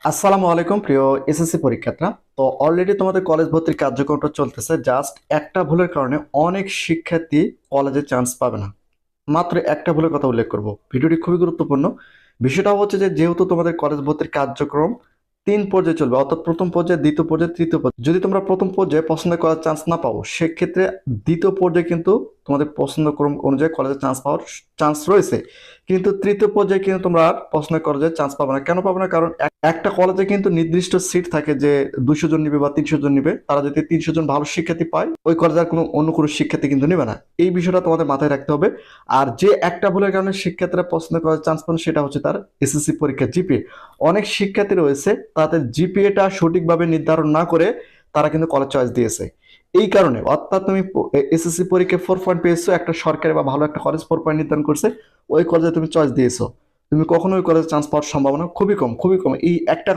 আসসালামু আলাইকুম প্রিয় এসএসসি পরীক্ষার্থীরা। তো অলরেডি তোমাদের কলেজ ভর্তির কার্যক্রমটা চলতেছে। জাস্ট একটা ভুলের কারণে অনেক শিক্ষার্থী কলেজে চান্স পাবে না। মাত্র একটা ভুলের কথা উল্লেখ করব। ভিডিওটি খুবই গুরুত্বপূর্ণ। বিষয়টা হচ্ছে যে যেহেতু তোমাদের কলেজ ভর্তির কার্যক্রম ৩ পর্যায়ে চলবে, অর্থাৎ প্রথম পর্যায়ে, দ্বিতীয় পর্যায়ে, তৃতীয় পর্যায়ে। যদি তোমরা প্রথম পর্যায়ে পছন্দ করার চান্স না পাও, সেক্ষেত্রে দ্বিতীয় পর্যায়ে কিন্তু তোমাদের পছন্দ ক্রম অনুযায়ী কলেজে চান্স পাওয়ার চান্স রয়েছে। কিন্তু তৃতীয় পর্যায়ে কিন্তু তোমরা আর পছন্দ কলেজে চান্স পাবে না। কেন পাবে না? কারণ একটা কলেজে কিন্তু নির্দিষ্ট সিট থাকে যে ২০০ জন নিবে বা ৩০০ জন নিবে। তারা যদি ৩০০ জন ভালো শিক্ষার্থী পায়, ওই কলেজে আর কোনো অন্য কোনো শিক্ষার্থী কিন্তু নেবে না। এই বিষয়টা তোমাদের মাথায় রাখতে হবে। আর যে একটা ভুলের কারণে শিক্ষার্থীরা পছন্দ করার চান্স পান, সেটা হচ্ছে তার এসএসসি পরীক্ষার জিপিএ। অনেক শিক্ষার্থী রয়েছে তাদের জিপিএটা সঠিকভাবে নির্ধারণ না করে তারা কিন্তু কলেজ চয়েস দিয়েছে। এই কারণে, অর্থাৎ তুমি এসএসসি পরীক্ষায় 4 পয়েন্ট পেয়েছো, একটা সরকারি বা ভালো একটা কলেজ 4 পয়েন্ট নির্ধারণ করছে, ওই কলেজে তুমি চয়েস দিয়েছো, তুমি কখনো ওই কলেজে চান্স পাওয়ার সম্ভাবনা খুবই কম, খুবই কম। এই একটা